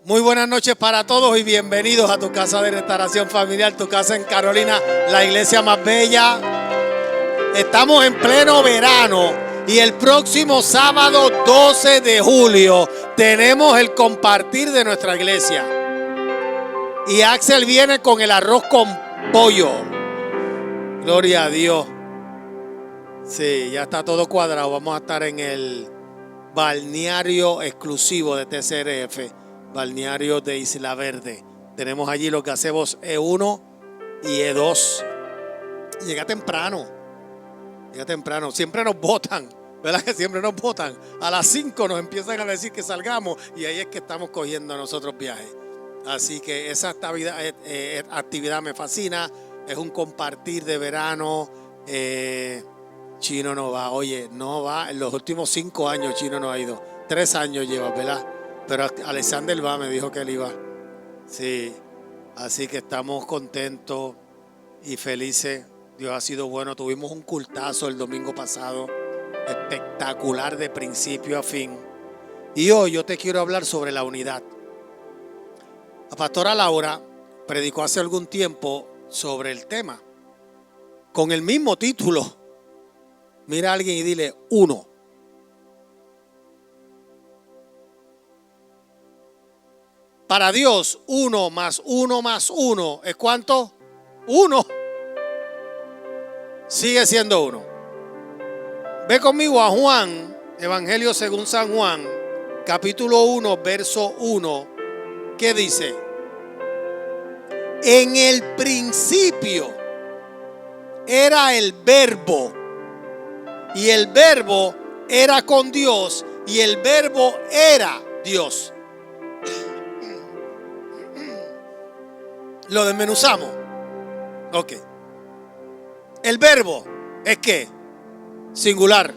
Muy buenas noches para todos y bienvenidos a tu casa de restauración familiar, tu casa en Carolina, la iglesia más bella. Estamos en pleno verano y el próximo sábado 12 de julio tenemos el compartir de nuestra iglesia. Y Axel viene con el arroz con pollo. Gloria a Dios. Sí, ya está todo cuadrado. Vamos a estar en el balneario exclusivo de TCRF. Balneario de Isla Verde. Tenemos allí los gazebos E1 y E2. Llega temprano. Siempre nos botan. ¿Verdad que siempre nos botan? A las 5 nos empiezan a decir que salgamos y ahí es que estamos cogiendo nosotros viajes. Así que esa actividad me fascina. Es un compartir de verano. Chino no va. Oye, no va. En los últimos 5 años Chino no ha ido. 3 años lleva, ¿verdad? Pero Alexander va, me dijo que él iba. Sí, así que estamos contentos y felices. Dios ha sido bueno. Tuvimos un cultazo el domingo pasado. Espectacular de principio a fin. Y hoy yo te quiero hablar sobre la unidad. La pastora Laura predicó hace algún tiempo sobre el tema. Con el mismo título. Mira a alguien y dile uno. Para Dios, 1 más 1 más 1 ¿es cuánto? 1. Sigue siendo 1. Ve conmigo a Juan, Evangelio según San Juan, capítulo 1, verso 1. ¿Qué dice? En el principio era el verbo, y el verbo era con Dios, y el verbo era Dios. Lo desmenuzamos. Ok. El verbo es ¿qué? Singular.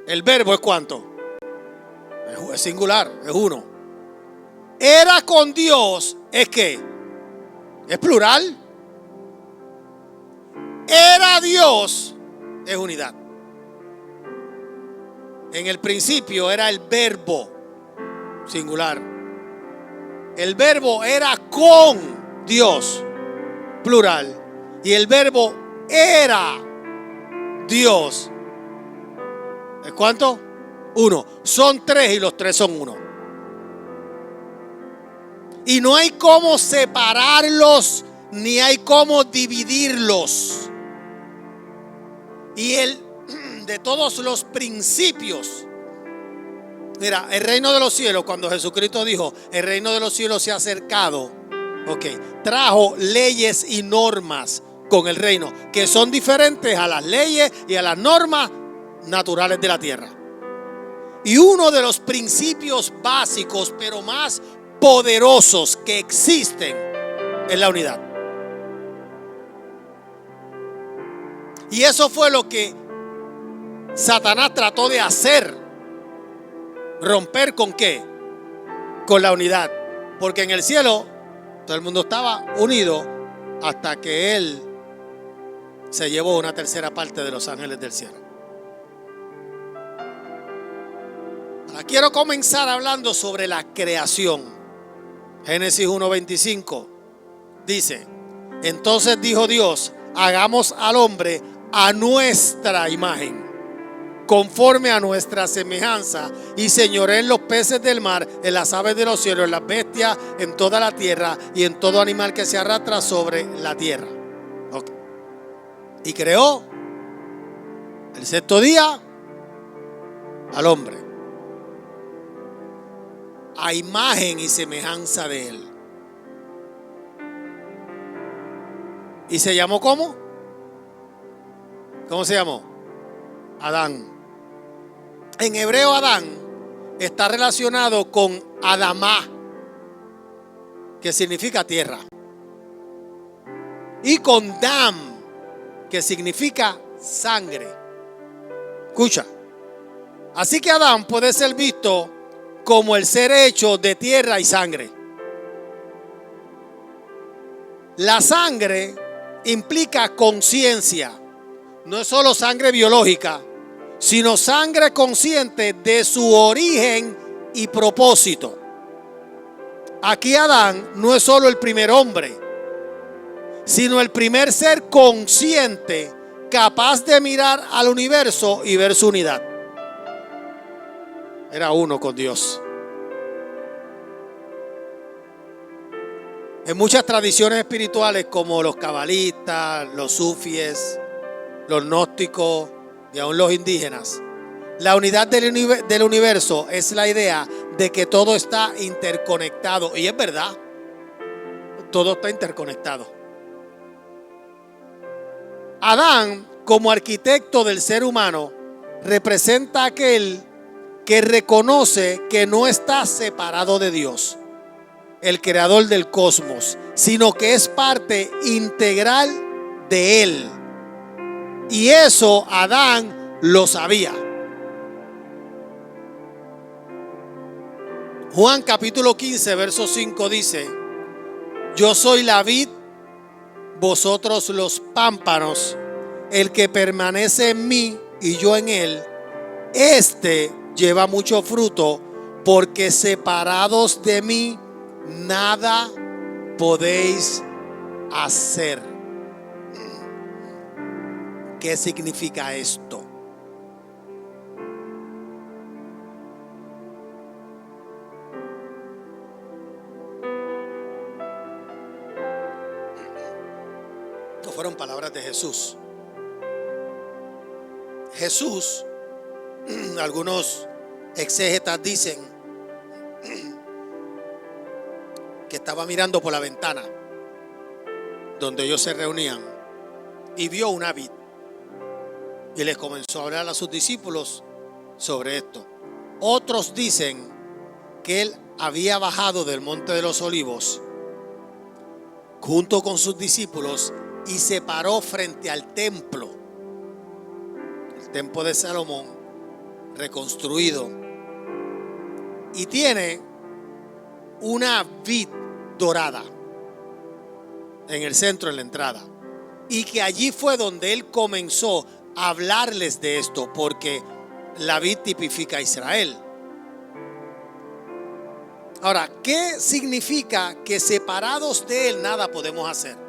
El verbo es ¿cuánto? Es singular, es 1. Era con Dios es ¿qué? Es plural. Era Dios es unidad. En el principio era el verbo singular. El verbo era con Dios, plural. Y el verbo era Dios. ¿Es cuánto? 1. Son 3 y los 3 son 1. Y no hay cómo separarlos, ni hay cómo dividirlos. Y de todos los principios. Mira, el reino de los cielos, cuando Jesucristo dijo, el reino de los cielos se ha acercado, trajo leyes y normas con el reino, que son diferentes a las leyes y a las normas naturales de la tierra. Y uno de los principios básicos, pero más poderosos que existen, es la unidad. Y eso fue lo que Satanás trató de hacer. Romper ¿con qué? Con la unidad. Porque en el cielo todo el mundo estaba unido hasta que él se llevó una tercera parte de los ángeles del cielo. Ahora quiero comenzar hablando sobre la creación. Génesis 1:25 dice: entonces dijo Dios, hagamos al hombre a nuestra imagen, conforme a nuestra semejanza, y señoreen en los peces del mar, en las aves de los cielos, en las bestias, en toda la tierra y en todo animal que se arrastra sobre la tierra. Y creó el sexto día al hombre a imagen y semejanza de él. ¿Y se llamó cómo? ¿Cómo se llamó? Adán. En hebreo Adán está relacionado con Adamá, que significa tierra, y con Dam, que significa sangre. Escucha. Así que Adán puede ser visto como el ser hecho de tierra y sangre. La sangre implica conciencia. No es solo sangre biológica, sino sangre consciente de su origen y propósito. Aquí Adán no es solo el primer hombre, sino el primer ser consciente, capaz de mirar al universo y ver su unidad. Era uno con Dios. En muchas tradiciones espirituales, como los cabalistas, los sufíes, los gnósticos y aún los indígenas, la unidad del universo es la idea de que todo está interconectado. Y es verdad, todo está interconectado. Adán, como arquitecto del ser humano, representa a aquel que reconoce que no está separado de Dios, el creador del cosmos, sino que es parte integral de Él. Y eso Adán lo sabía. Juan capítulo 15, verso 5 dice: yo soy la vid, vosotros los pámpanos. El que permanece en mí y yo en él, este lleva mucho fruto, porque separados de mí nada podéis hacer. ¿Qué significa esto? Estas fueron palabras de Jesús. Jesús, algunos exégetas dicen que estaba mirando por la ventana donde ellos se reunían y vio una vid y les comenzó a hablar a sus discípulos sobre esto. Otros dicen que él había bajado del monte de los olivos junto con sus discípulos y se paró frente al templo, el templo de Salomón reconstruido, y tiene una vid dorada en el centro, en la entrada, y que allí fue donde él comenzó a hablarles de esto, porque la vid tipifica a Israel. Ahora, ¿qué significa que separados de él nada podemos hacer?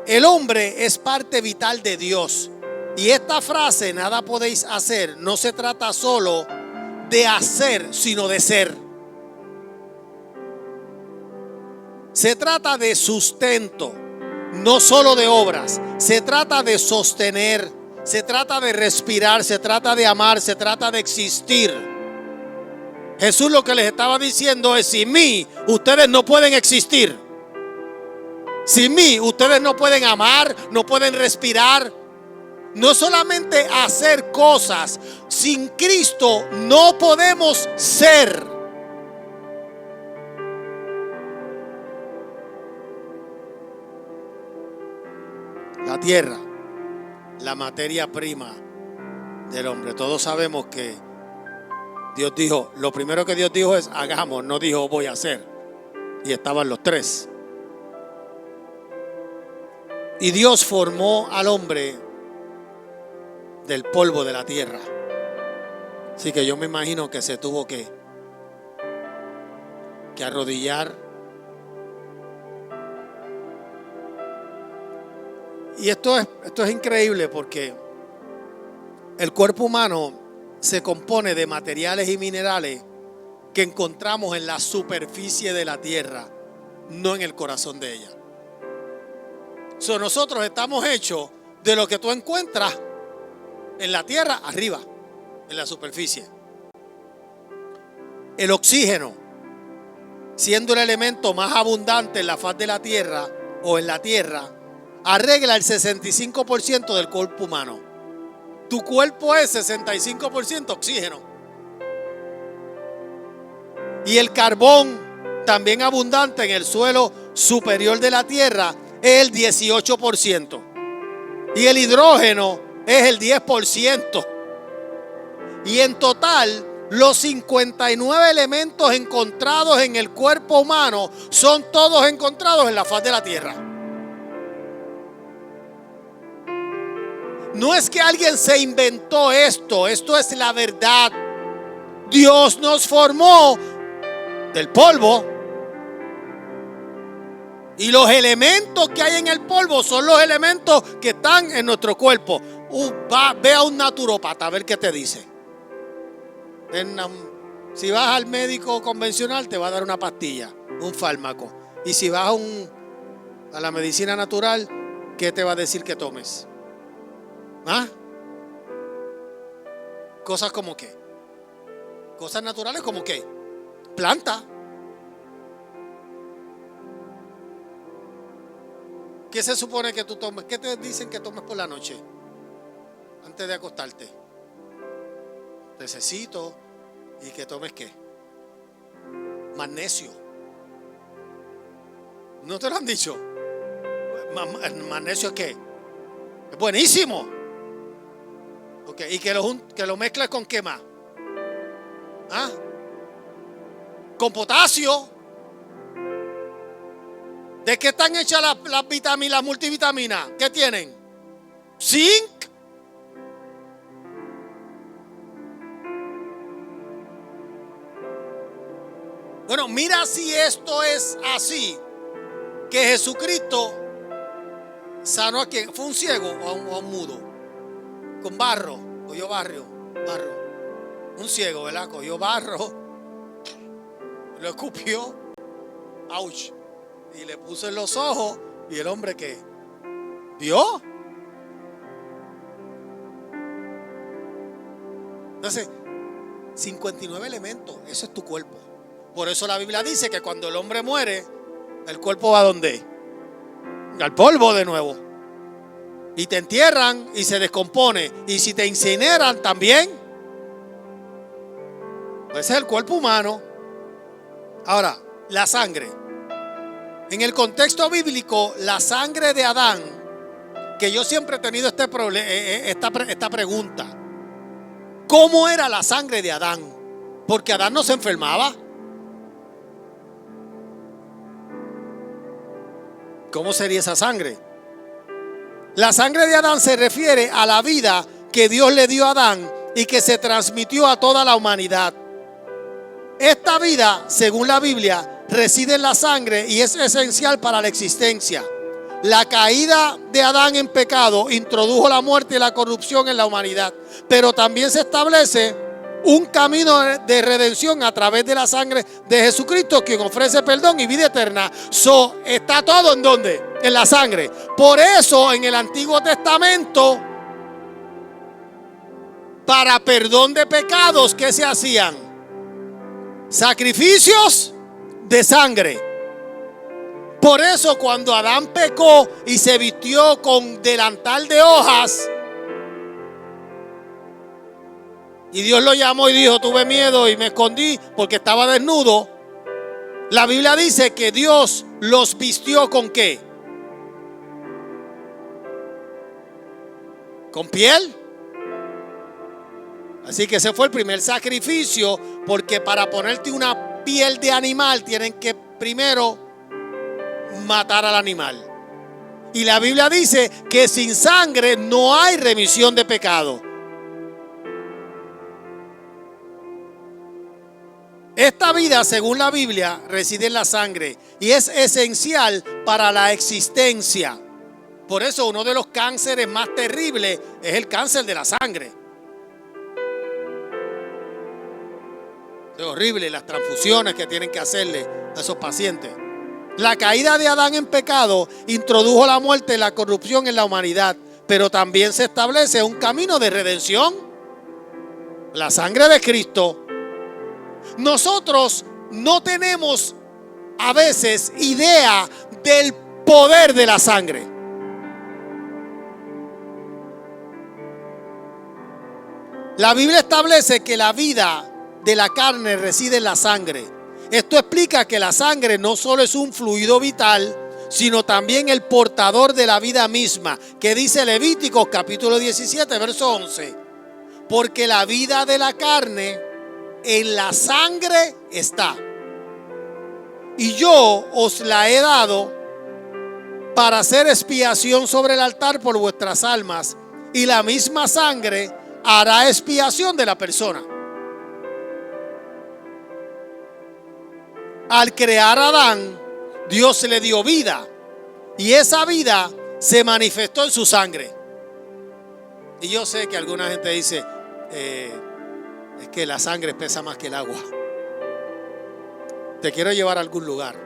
El hombre es parte vital de Dios, y esta frase, nada podéis hacer, no se trata solo de hacer, sino de ser. Se trata de sustento, no solo de obras. Se trata de sostener, se trata de respirar, se trata de amar, se trata de existir. Jesús lo que les estaba diciendo es: sin mí ustedes no pueden existir. Sin mí ustedes no pueden amar, no pueden respirar. No solamente hacer cosas, sin Cristo no podemos ser. La tierra, la materia prima del hombre. Todos sabemos que Dios dijo, lo primero que Dios dijo es hagamos, no dijo voy a hacer. Y estaban los tres. Y Dios formó al hombre del polvo de la tierra. Así que yo me imagino que se tuvo que arrodillar. Y esto es increíble, porque el cuerpo humano se compone de materiales y minerales que encontramos en la superficie de la tierra, no en el corazón de ella. Nosotros estamos hechos de lo que tú encuentras en la tierra arriba, en la superficie. El oxígeno, siendo el elemento más abundante en la faz de la tierra o en la tierra, arregla el 65% del cuerpo humano. Tu cuerpo es 65% oxígeno. Y el carbón, también abundante en el suelo superior de la tierra, es el 18%. Y el hidrógeno es el 10%. Y en total, los 59 elementos encontrados en el cuerpo humano son todos encontrados en la faz de la tierra. No es que alguien se inventó esto es la verdad. Dios nos formó del polvo. Y los elementos que hay en el polvo son los elementos que están en nuestro cuerpo. Ve a un naturópata a ver qué te dice. Si vas al médico convencional te va a dar una pastilla, un fármaco. Y si vas a la medicina natural, ¿qué te va a decir que tomes? ¿Ah? Cosas como qué. Cosas naturales como qué. Planta. ¿Qué se supone que tú tomes? ¿Qué te dicen que tomes por la noche? Antes de acostarte. Necesito. ¿Y que tomes qué? Magnesio. ¿No te lo han dicho? ¿Magnesio es qué? Es buenísimo. Okay. ¿Y que lo mezcles con qué más? ¿Ah? Con potasio. ¿De qué están hechas las vitaminas, las multivitaminas? ¿Qué tienen? Zinc. Bueno, mira si esto es así, que Jesucristo sanó a quien, fue un ciego o a un mudo, con barro, cogió barro, un ciego, ¿verdad? Cogió barro, lo escupió, ouch, y le puso en los ojos, y el hombre que vio. Entonces, 59 elementos, eso es tu cuerpo. Por eso la Biblia dice que cuando el hombre muere, el cuerpo va ¿a dónde? Al polvo de nuevo. Y te entierran y se descompone. Y si te incineran también. Ese es el cuerpo humano. Ahora, la sangre. En el contexto bíblico, la sangre de Adán, que yo siempre he tenido esta pregunta. ¿Cómo era la sangre de Adán? Porque Adán no se enfermaba. ¿Cómo sería esa sangre? La sangre de Adán se refiere a la vida que Dios le dio a Adán y que se transmitió a toda la humanidad. Esta vida, según la Biblia, reside en la sangre y es esencial para la existencia. La caída de Adán en pecado introdujo la muerte y la corrupción en la humanidad, pero también se establece un camino de redención a través de la sangre de Jesucristo, quien ofrece perdón y vida eterna. Está todo ¿en dónde? En la sangre. Por eso en el Antiguo Testamento, para perdón de pecados, ¿qué se hacían? Sacrificios de sangre. Por eso cuando Adán pecó y se vistió con delantal de hojas, y Dios lo llamó y dijo, tuve miedo y me escondí porque estaba desnudo. La Biblia dice que Dios los vistió ¿con qué? ¿Con piel? Así que ese fue el primer sacrificio, porque para ponerte una piel de animal tienen que primero matar al animal. Y la Biblia dice que sin sangre no hay remisión de pecado. Esta vida, según la Biblia, reside en la sangre y es esencial para la existencia. Por eso uno de los cánceres más terribles es el cáncer de la sangre. Es horrible las transfusiones que tienen que hacerle a esos pacientes. La caída de Adán en pecado introdujo la muerte y la corrupción en la humanidad, pero también se establece un camino de redención. La sangre de Cristo. Nosotros no tenemos a veces idea del poder de la sangre. La Biblia establece que la vida de la carne reside en la sangre. Esto explica que la sangre no solo es un fluido vital, sino también el portador de la vida misma, que dice Levíticos capítulo 17, verso 11. Porque la vida de la carne en la sangre está. Y yo os la he dado para hacer expiación sobre el altar por vuestras almas, y la misma sangre hará expiación de la persona. al crear a Adán, Dios le dio vida. Y esa vida se manifestó en su sangre. Y yo sé que alguna gente dice, es que la sangre pesa más que el agua. Te quiero llevar a algún lugar.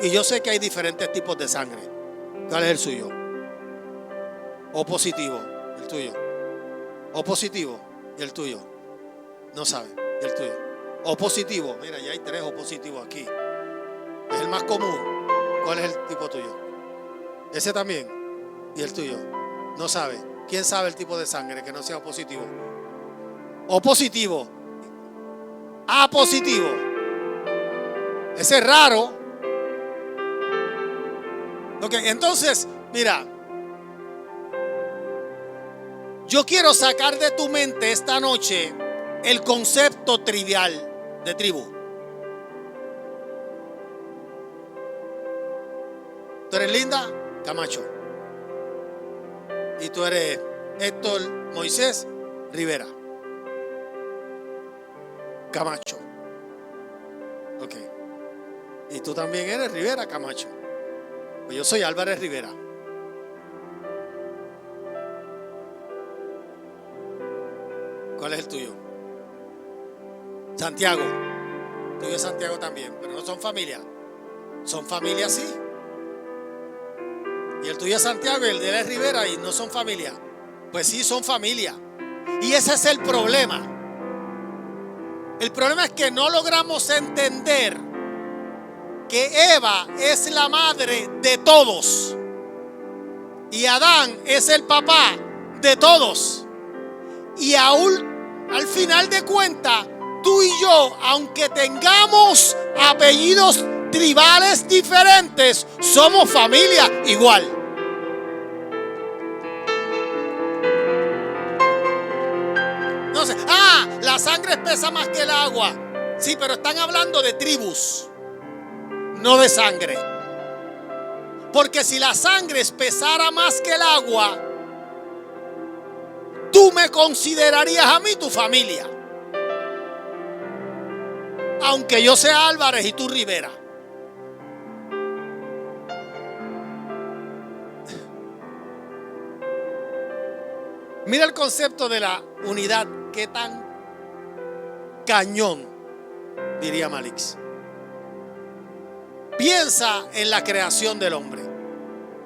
Y yo sé que hay diferentes tipos de sangre. ¿Cuál es el suyo? O positivo, el tuyo. O positivo, y el tuyo. No sabe, y el tuyo. O positivo, mira, ya hay 3 O positivos aquí. Es el más común. ¿Cuál es el tipo tuyo? Ese también, y el tuyo. No sabe. ¿Quién sabe el tipo de sangre que no sea O positivo? O positivo. A positivo. Ese es raro. Ok, entonces, mira. Yo quiero sacar de tu mente esta noche el concepto trivial de tribu. ¿Tú eres Linda? Camacho. Y tú eres Héctor Moisés Rivera. Camacho. Ok. Y tú también eres Rivera Camacho. Pues yo soy Álvarez Rivera. ¿Cuál es el tuyo? Santiago. El tuyo es Santiago también, pero no son familia. Son familia, sí. Y el tuyo es Santiago y el de él es Rivera y no son familia. Pues sí, son familia. Y ese es el problema. El problema es que no logramos entender que Eva es la madre de todos y Adán es el papá de todos. Y aún al final de cuentas, tú y yo, aunque tengamos apellidos tribales diferentes, somos familia igual. No sé, la sangre pesa más que el agua. Sí, pero están hablando de tribus, no de sangre. Porque si la sangre pesara más que el agua, tú me considerarías a mí tu familia. Aunque yo sea Álvarez y tú Rivera. Mira el concepto de la unidad. Qué tan cañón, diría Malix. Piensa en la creación del hombre.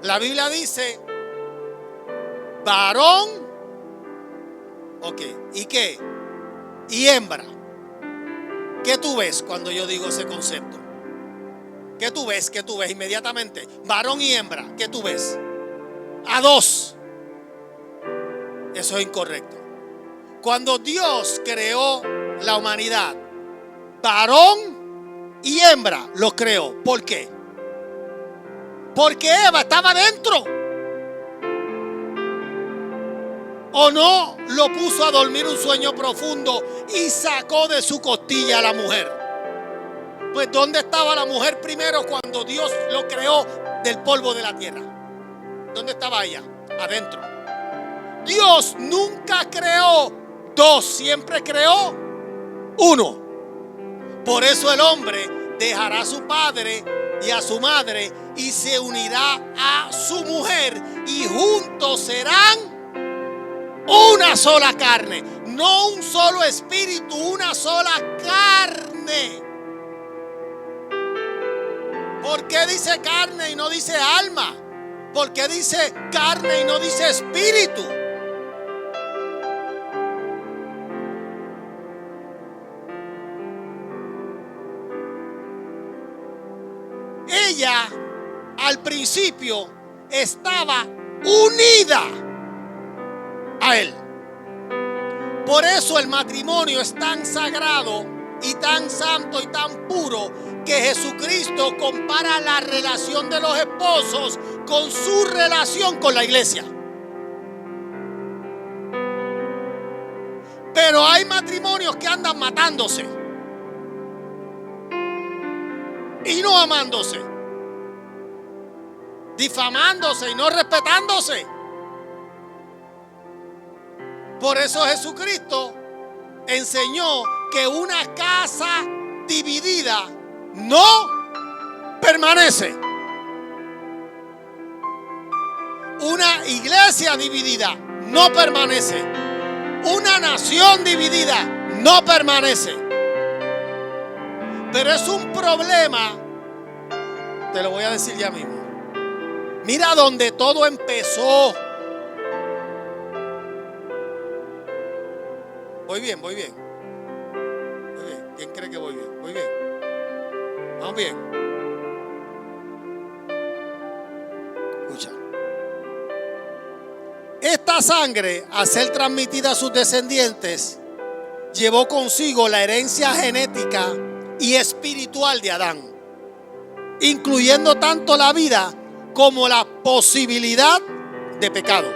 La Biblia dice varón, ok, ¿y qué? Y hembra. ¿Qué tú ves cuando yo digo ese concepto? ¿Qué tú ves? ¿Qué tú ves inmediatamente? Varón y hembra, ¿qué tú ves? A dos. Eso es incorrecto. Cuando Dios creó la humanidad, varón y hembra los creó. ¿Por qué? Porque Eva estaba dentro. ¿O no lo puso a dormir un sueño profundo y sacó de su costilla a la mujer? Pues ¿dónde estaba la mujer primero cuando Dios lo creó del polvo de la tierra? ¿Dónde estaba ella? Adentro. Dios nunca creó dos, siempre creó uno. Por eso el hombre dejará a su padre y a su madre y se unirá a su mujer y juntos serán una sola carne. No un solo espíritu, una sola carne. ¿Por qué dice carne y no dice alma? ¿Por qué dice carne y no dice espíritu? Ella al principio estaba unida a él. Por eso el matrimonio es tan sagrado y tan santo y tan puro que Jesucristo compara la relación de los esposos con su relación con la iglesia. Pero hay matrimonios que andan matándose y no amándose, difamándose y no respetándose. Por eso Jesucristo enseñó que una casa dividida no permanece. Una iglesia dividida no permanece. Una nación dividida no permanece. Pero es un problema, te lo voy a decir ya mismo. Mira donde todo empezó. Voy bien. ¿Quién cree que voy bien? Voy bien. Vamos bien. Escucha. Esta sangre, al ser transmitida a sus descendientes, llevó consigo la herencia genética y espiritual de Adán, incluyendo tanto la vida como la posibilidad de pecado.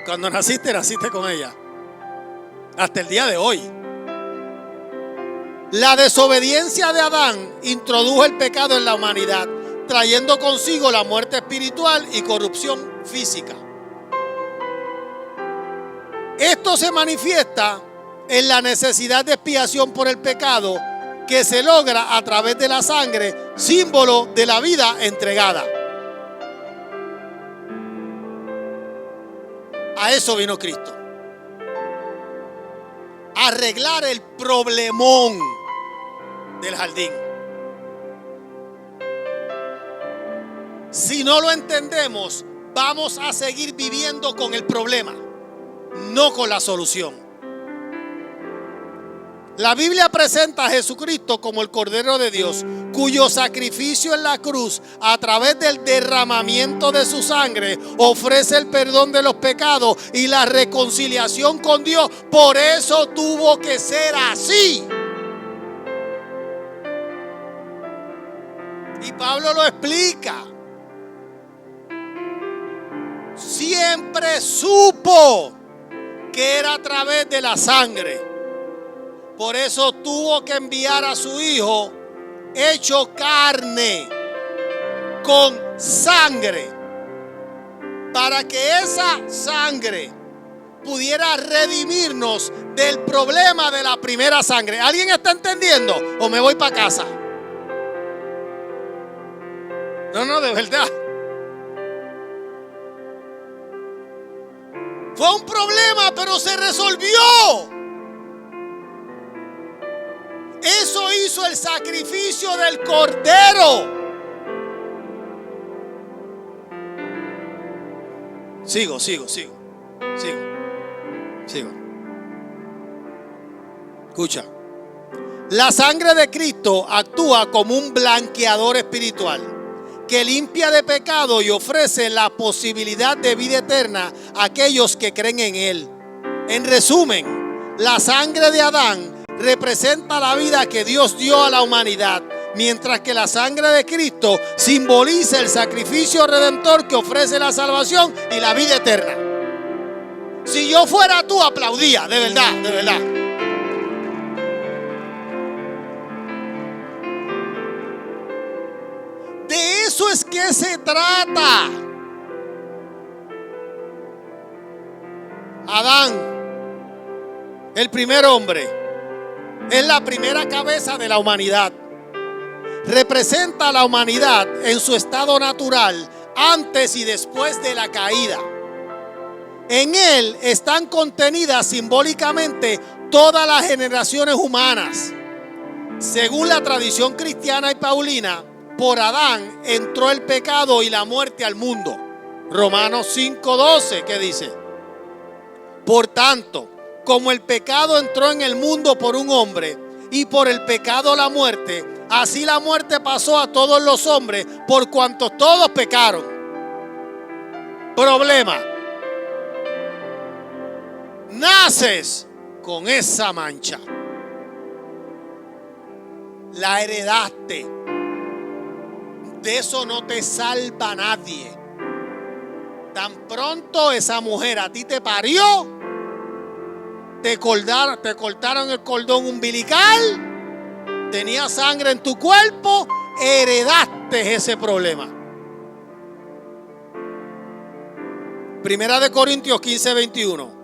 Cuando naciste con ella. Hasta el día de hoy. La desobediencia de Adán introdujo el pecado en la humanidad, trayendo consigo la muerte espiritual y corrupción física. Esto se manifiesta en la necesidad de expiación por el pecado que se logra a través de la sangre, símbolo de la vida entregada. A eso vino Cristo. A arreglar el problemón del jardín. Si no lo entendemos, vamos a seguir viviendo con el problema, no con la solución. La Biblia presenta a Jesucristo como el Cordero de Dios, cuyo sacrificio en la cruz, a través del derramamiento de su sangre, ofrece el perdón de los pecados y la reconciliación con Dios. Por eso tuvo que ser así. Y Pablo lo explica. Siempre supo que era a través de la sangre. Por eso tuvo que enviar a su Hijo hecho carne, con sangre, para que esa sangre pudiera redimirnos del problema de la primera sangre. ¿Alguien está entendiendo? ¿O me voy para casa? No, de verdad. Fue un problema, pero se resolvió. Eso hizo el sacrificio del Cordero. Sigo. Escucha. La sangre de Cristo actúa como un blanqueador espiritual que limpia de pecado y ofrece la posibilidad de vida eterna a aquellos que creen en Él. En resumen, la sangre de Adán representa la vida que Dios dio a la humanidad, mientras que la sangre de Cristo simboliza el sacrificio redentor que ofrece la salvación y la vida eterna. Si yo fuera tú, aplaudía, de verdad. De eso es que se trata. Adán, el primer hombre, es la primera cabeza de la humanidad. Representa a la humanidad en su estado natural antes y después de la caída. En él están contenidas simbólicamente todas las generaciones humanas. Según la tradición cristiana y paulina, por Adán entró el pecado y la muerte al mundo. Romanos 5:12, ¿qué dice? Por tanto, como el pecado entró en el mundo por un hombre y por el pecado la muerte, así la muerte pasó a todos los hombres por cuanto todos pecaron. Problema. Naces con esa mancha. La heredaste. De eso no te salva nadie. Tan pronto esa mujer a ti te parió, te cortaron el cordón umbilical, tenías sangre en tu cuerpo, heredaste ese problema. Primera de Corintios 15:21.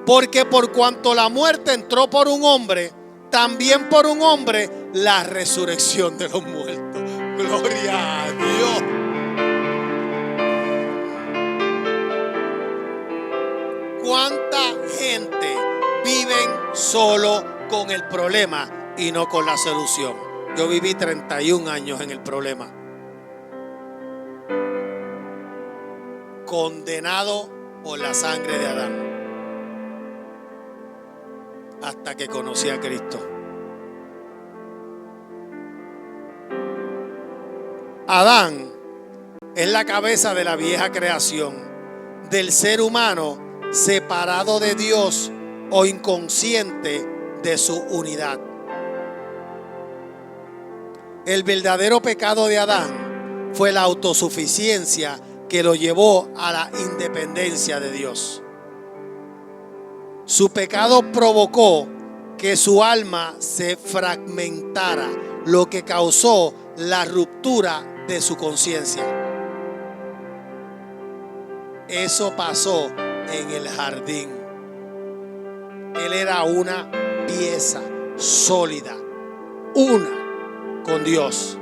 Porque por cuanto la muerte entró por un hombre, también por un hombre la resurrección de los muertos. Gloria a Dios. ¿Cuánta gente viven solo con el problema y no con la solución? Yo viví 31 años en el problema. Condenado por la sangre de Adán. Hasta que conocí a Cristo. Adán es la cabeza de la vieja creación, del ser humano separado de Dios o inconsciente de su unidad. El verdadero pecado de Adán fue la autosuficiencia que lo llevó a la independencia de Dios. Su pecado provocó que su alma se fragmentara, lo que causó la ruptura de su conciencia. Eso pasó en el jardín. Él era una pieza sólida, una con Dios.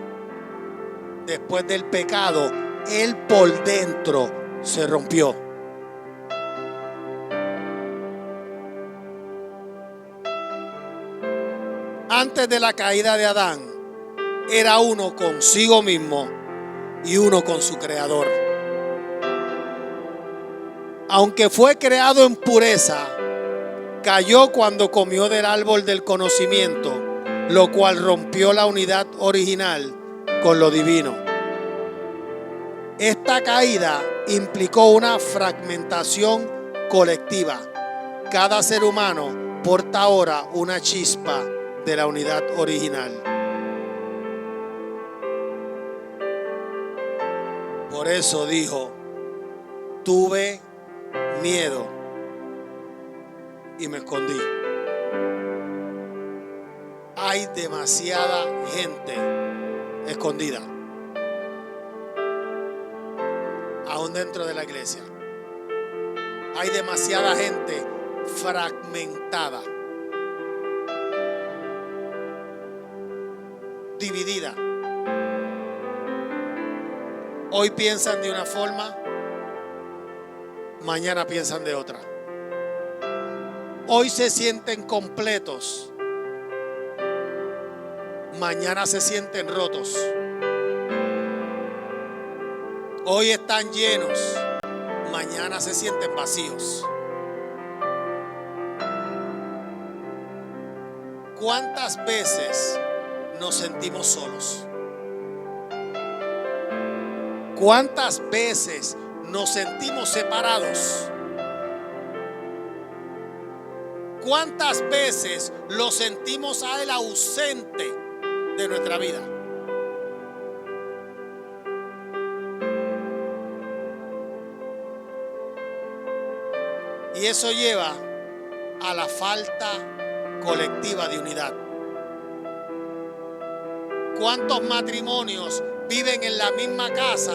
Después del pecado, él por dentro se rompió. Antes de la caída de Adán, era uno consigo mismo y uno con su creador. Aunque fue creado en pureza, cayó cuando comió del árbol del conocimiento, lo cual rompió la unidad original con lo divino. Esta caída implicó una fragmentación colectiva. Cada ser humano porta ahora una chispa de la unidad original. Por eso dijo: tuve miedo y me escondí. Hay demasiada gente escondida, aún dentro de la iglesia. Hay demasiada gente fragmentada, dividida. Hoy piensan de una forma, mañana piensan de otra. Hoy se sienten completos, mañana se sienten rotos. Hoy están llenos, mañana se sienten vacíos. ¿Cuántas veces nos sentimos solos? ¿Cuántas veces nos sentimos separados? ¿Cuántas veces lo sentimos a Él ausente de nuestra vida? Y eso lleva a la falta colectiva de unidad. ¿Cuántos matrimonios viven en la misma casa,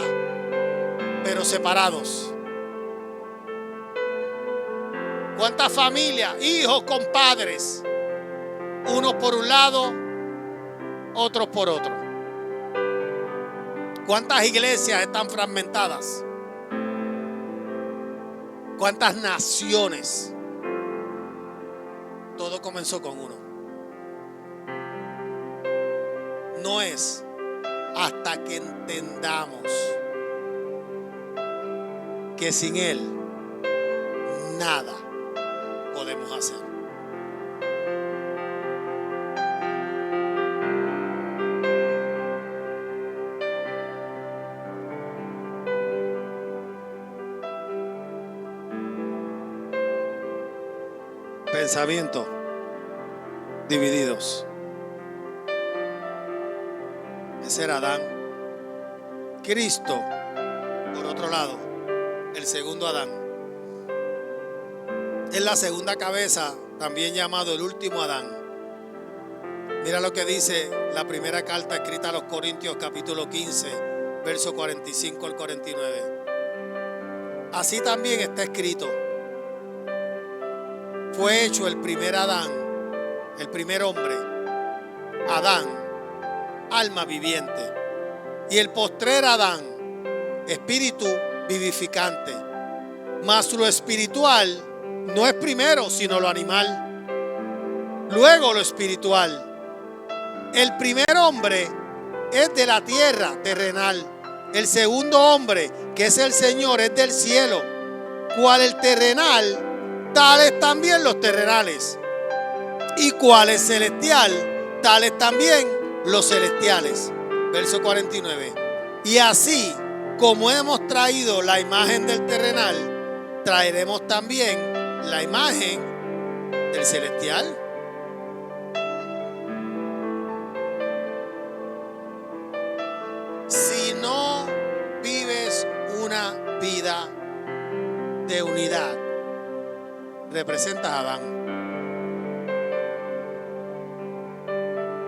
pero separados? ¿Cuántas familias, hijos con padres, unos por un lado, otros por otro? ¿Cuántas iglesias están fragmentadas? ¿Cuántas naciones? Todo comenzó con uno. No es hasta que entendamos que sin Él nada podemos hacer. Pensamientos divididos. Ese era Adán. Cristo, por otro lado, el segundo Adán. Es la segunda cabeza, también llamado el último Adán. Mira lo que dice la primera carta escrita a los Corintios, capítulo 15, verso 45 al 49. Así también está escrito: fue hecho el primer Adán, el primer hombre, Adán, alma viviente, y el postrer Adán, espíritu vivificante. Mas lo espiritual no es primero, sino lo animal, luego lo espiritual. El primer hombre es de la tierra terrenal, el segundo hombre, que es el Señor, es del cielo. Cual el terrenal, tales también los terrenales, y cual es celestial, tales también los celestiales. Verso 49. Y así como hemos traído la imagen del terrenal, traeremos también la imagen del celestial. Si no vives una vida de unidad, representas a Adán.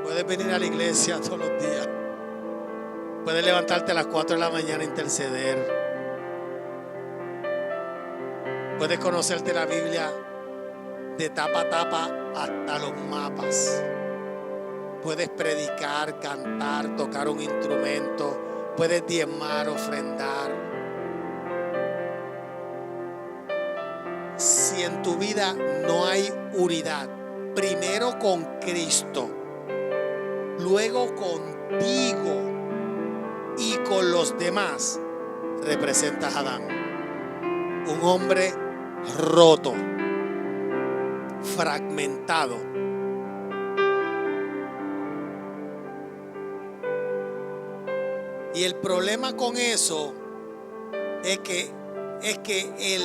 Puedes venir a la iglesia todos los días. Puedes levantarte a las 4 de la mañana e interceder. Puedes conocerte la Biblia de tapa a tapa hasta los mapas. Puedes predicar, cantar, tocar un instrumento. Puedes diezmar, ofrendar. Si en tu vida no hay unidad, primero con Cristo, luego contigo y con los demás, representas a Adán, un hombre roto, fragmentado. Y el problema con eso es que el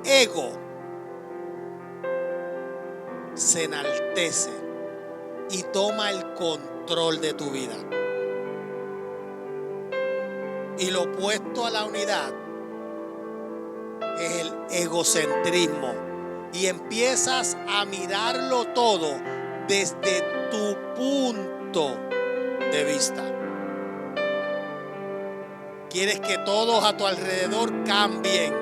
ego se enaltece y toma el control de tu vida. Y lo opuesto a la unidad es el egocentrismo. Y empiezas a mirarlo todo desde tu punto de vista. Quieres que todos a tu alrededor cambien.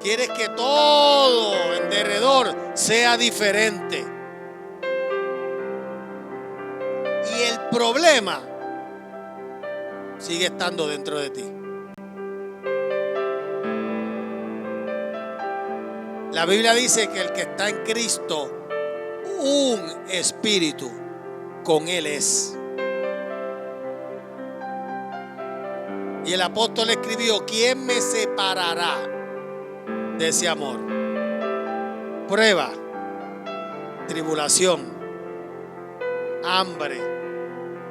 Quieres que todo en derredor sea diferente. Y el problema sigue estando dentro de ti. La Biblia dice que el que está en Cristo, un espíritu con Él es. Y el apóstol escribió: ¿quién me separará de ese amor? Prueba, tribulación, hambre,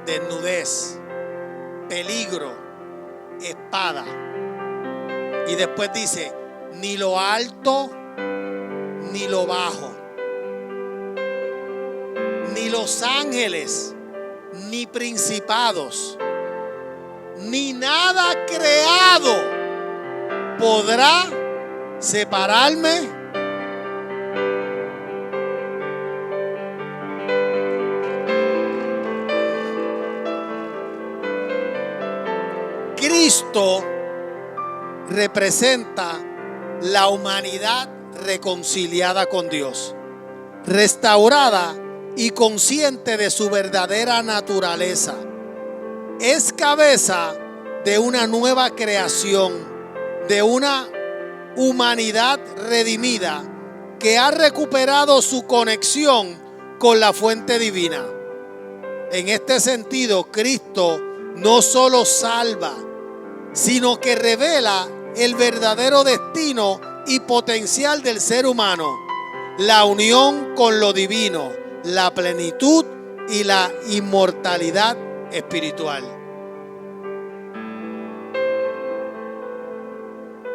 desnudez, peligro, espada. Y después dice: ni lo alto ni lo bajo, ni los ángeles, ni principados, ni nada creado podrá separarme Cristo representa la humanidad reconciliada con Dios, restaurada y consciente de su verdadera naturaleza. Es cabeza de una nueva creación, de una humanidad redimida que ha recuperado su conexión con la fuente divina. En este sentido, Cristo no solo salva, sino que revela el verdadero destino y potencial del ser humano, la unión con lo divino, la plenitud y la inmortalidad espiritual.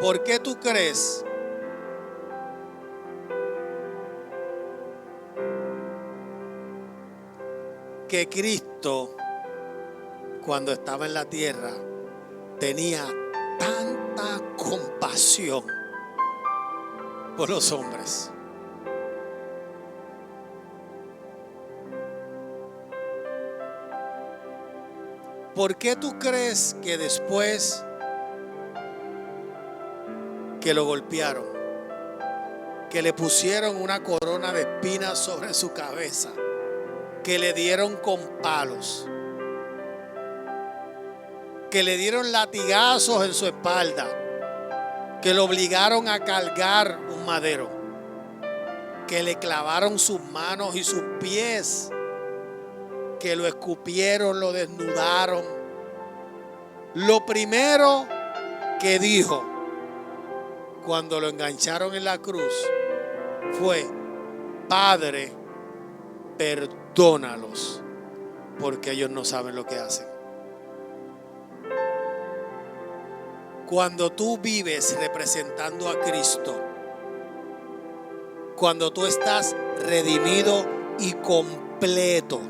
¿Por qué tú crees que Cristo, cuando estaba en la tierra, tenía tanta compasión por los hombres? ¿Por qué tú crees que después que lo golpearon, que le pusieron una corona de espinas sobre su cabeza, que le dieron con palos, que le dieron latigazos en su espalda, que lo obligaron a cargar un madero, que le clavaron sus manos y sus pies, que lo escupieron, lo desnudaron. Lo primero que dijo cuando lo engancharon en la cruz fue: Padre, perdónalos, porque ellos no saben lo que hacen. Cuando tú vives representando a Cristo, cuando tú estás redimido y completo,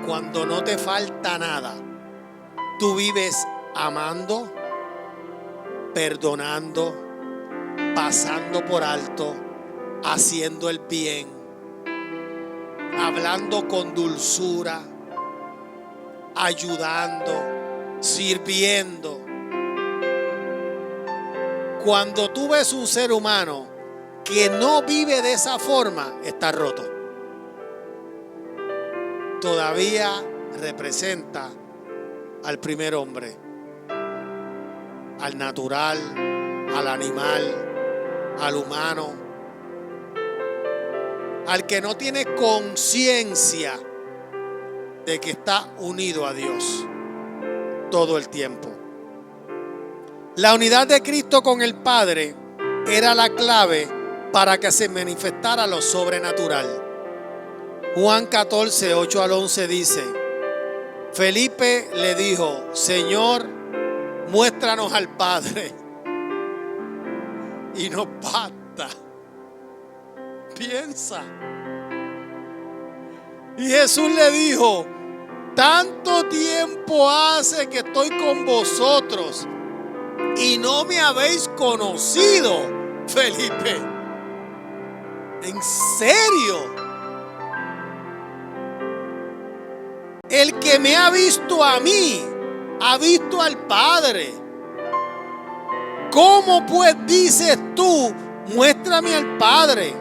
cuando no te falta nada, tú vives amando, perdonando, pasando por alto, haciendo el bien, hablando con dulzura, ayudando, sirviendo. Cuando tú ves un ser humano que no vive de esa forma, está roto. Todavía representa al primer hombre, al natural, al animal, al humano, al que no tiene conciencia de que está unido a Dios todo el tiempo. La unidad de Cristo con el Padre era la clave para que se manifestara lo sobrenatural. Juan 14, 8 al 11 dice: Felipe le dijo: Señor, muéstranos al Padre y nos basta. Piensa. Y Jesús le dijo: tanto tiempo hace que estoy con vosotros y no me habéis conocido, Felipe. ¿En serio? El que me ha visto a mí, ha visto al Padre. ¿Cómo pues dices tú, muéstrame al Padre?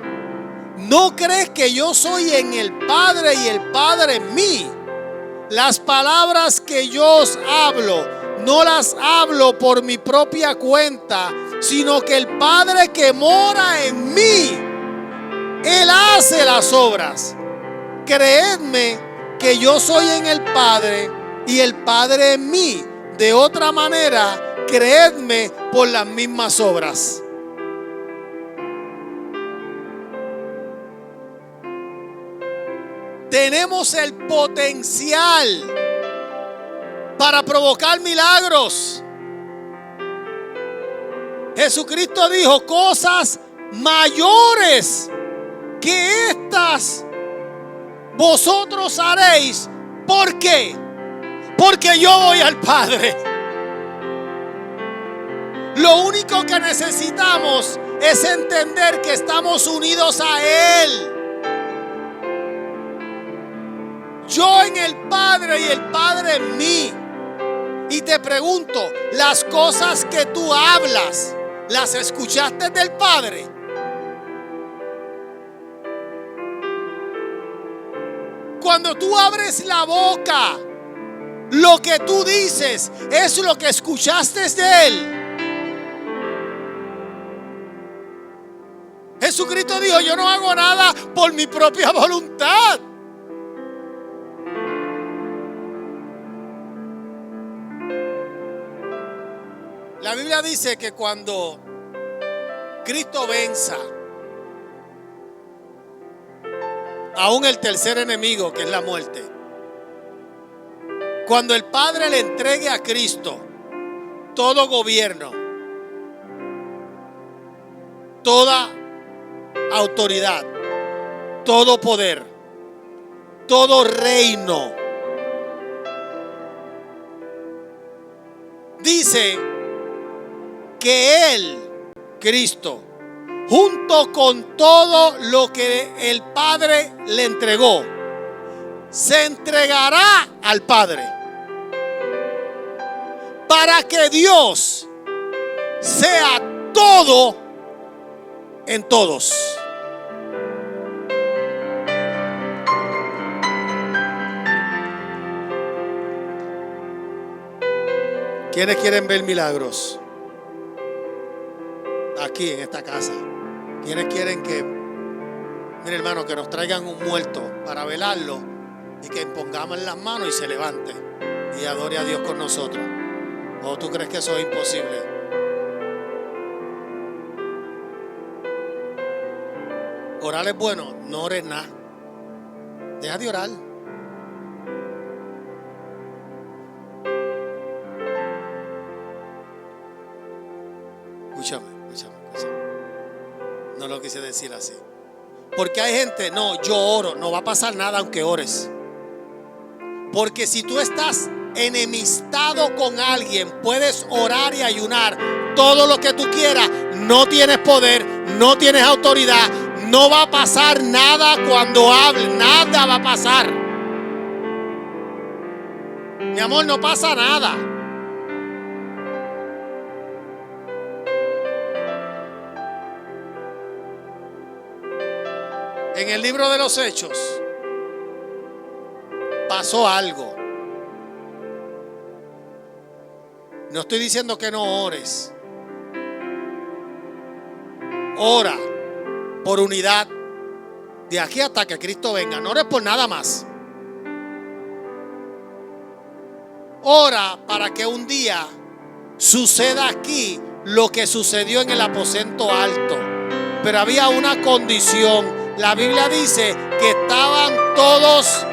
¿No crees que yo soy en el Padre y el Padre en mí? Las palabras que yo os hablo, no las hablo por mi propia cuenta, sino que el Padre que mora en mí, Él hace las obras. Creedme que yo soy en el Padre y el Padre en mí. De otra manera, creedme por las mismas obras. Tenemos el potencial para provocar milagros. Jesucristo dijo: cosas mayores que estas vosotros haréis. ¿Por qué? Porque yo voy al Padre. Lo único que necesitamos es entender que estamos unidos a Él. Yo en el Padre y el Padre en mí. Y te pregunto, las cosas que tú hablas, ¿las escuchaste del Padre? Cuando tú abres la boca, lo que tú dices es lo que escuchaste de Él. Jesucristo dijo: yo no hago nada por mi propia voluntad. La Biblia dice que cuando Cristo venza aún el tercer enemigo, que es la muerte, cuando el Padre le entregue a Cristo todo gobierno, toda autoridad, todo poder, todo reino, dice que Él, Cristo, junto con todo lo que el Padre le entregó, se entregará al Padre para que Dios sea todo en todos. ¿Quiénes quieren ver milagros? Aquí en esta casa. ¿Quiénes quieren que, mire hermano, que nos traigan un muerto para velarlo y que impongamos las manos y se levante y adore a Dios con nosotros? ¿O tú crees que eso es imposible? Orar es bueno, no ores nada. Deja de orar. Escúchame. No lo quise decir así. Porque hay gente, no, yo oro, no va a pasar nada aunque ores. Porque si tú estás enemistado con alguien, puedes orar y ayunar todo lo que tú quieras, no tienes poder, no tienes autoridad, no va a pasar nada cuando hables, nada va a pasar. Mi amor, no pasa nada. En el libro de los Hechos pasó algo. No estoy diciendo que no ores. Ora por unidad de aquí hasta que Cristo venga. No ores por nada más. Ora para que un día suceda aquí lo que sucedió en el aposento alto. Pero había una condición. La Biblia dice que estaban todos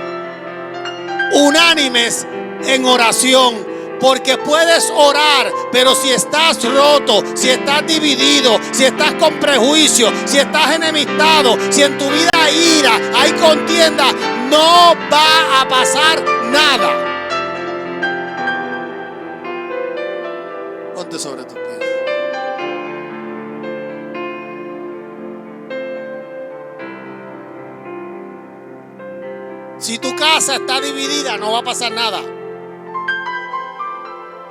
unánimes en oración. Porque puedes orar, pero si estás roto, si estás dividido, si estás con prejuicio, si estás enemistado, si en tu vida hay ira, hay contienda, no va a pasar nada. Ponte sobre tus pies. Si tu casa está dividida, no va a pasar nada.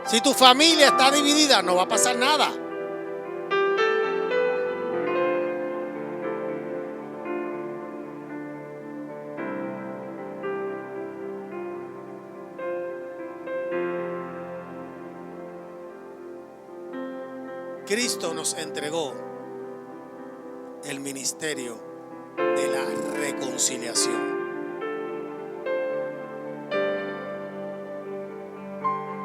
Si tu familia está dividida, no va a pasar nada. Cristo nos entregó el ministerio de la reconciliación.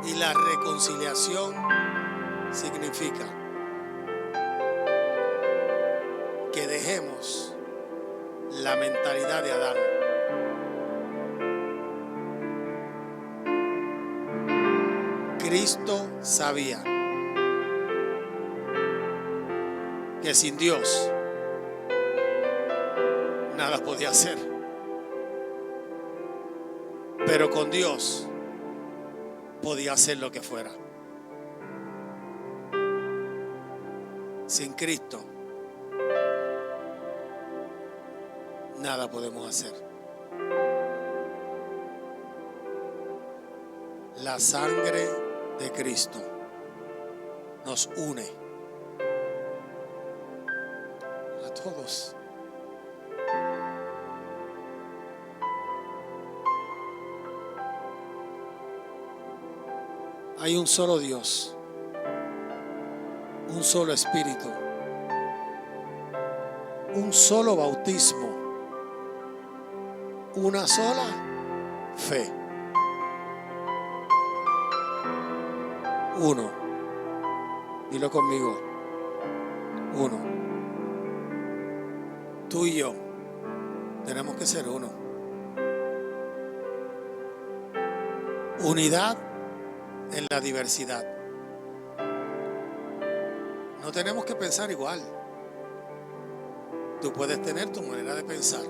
Y la reconciliación significa que dejemos la mentalidad de Adán. Cristo sabía que sin Dios nada podía hacer, pero con Dios podía hacer lo que fuera. Sin Cristo nada podemos hacer. La sangre de Cristo nos une a todos. Hay un solo Dios, un solo Espíritu, un solo bautismo, una sola fe. Uno. Dilo conmigo. Uno. Tú y yo tenemos que ser uno. Unidad en la diversidad. No tenemos que pensar igual. Tú puedes tener tu manera de pensar.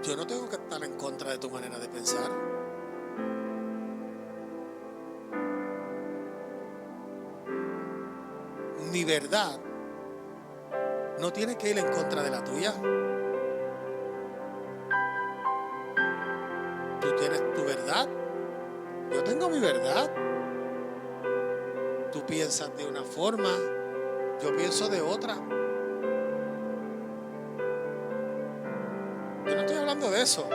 Yo no tengo que estar en contra de tu manera de pensar. Mi verdad no tiene que ir en contra de la tuya. Tú tienes tu verdad. Yo tengo mi verdad. Tú piensas de una forma, yo pienso de otra. Yo no estoy hablando de eso.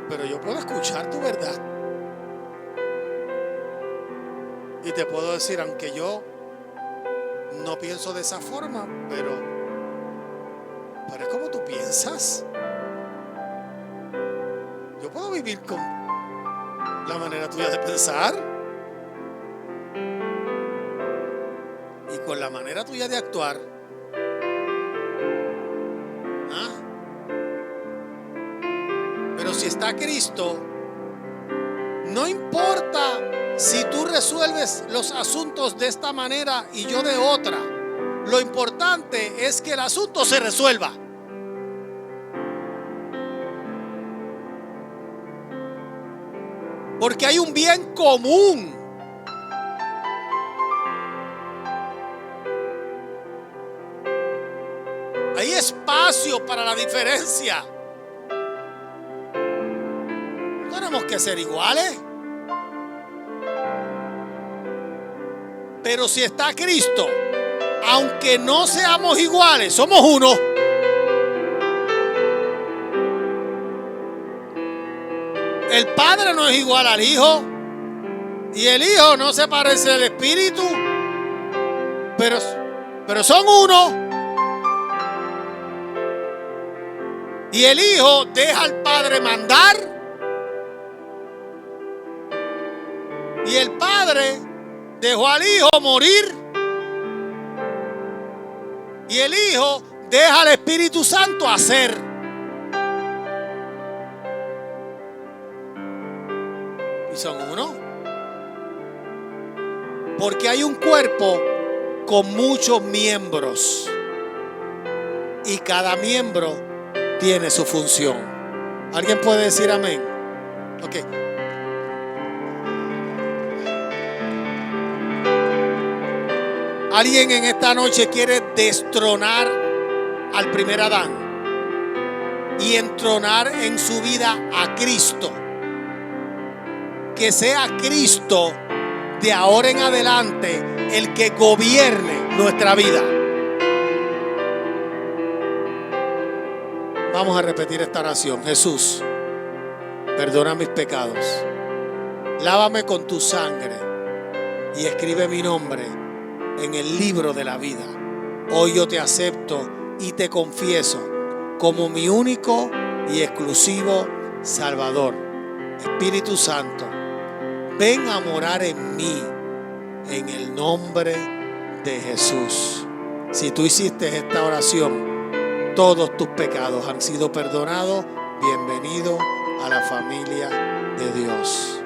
Pero yo puedo escuchar tu verdad. Y te puedo decir, aunque yo no pienso de esa forma, pero es como tú piensas. Yo puedo vivir con la manera tuya de pensar y con la manera tuya de actuar. Pero si está Cristo, no importa si tú resuelves los asuntos de esta manera y yo de otra. Lo importante es que el asunto se resuelva. Porque hay un bien común. Hay espacio para la diferencia. No tenemos que ser iguales. Pero si está Cristo, aunque no seamos iguales, somos uno. El Padre no es igual al Hijo y el Hijo no se parece al Espíritu, pero son uno. Y el Hijo deja al Padre mandar y el Padre dejó al Hijo morir y el Hijo deja al Espíritu Santo hacer. Y son uno. Porque hay un cuerpo con muchos miembros y cada miembro tiene su función. ¿Alguien puede decir amén? Ok. Alguien en esta noche quiere destronar al primer Adán y entronar en su vida a Cristo. Que sea Cristo de ahora en adelante el que gobierne nuestra vida. Vamos a repetir esta oración. Jesús, perdona mis pecados. Lávame con tu sangre y escribe mi nombre en el libro de la vida. Hoy yo te acepto y te confieso como mi único y exclusivo Salvador. Espíritu Santo, ven a morar en mí en el nombre de Jesús. Si tú hiciste esta oración, todos tus pecados han sido perdonados. Bienvenido a la familia de Dios.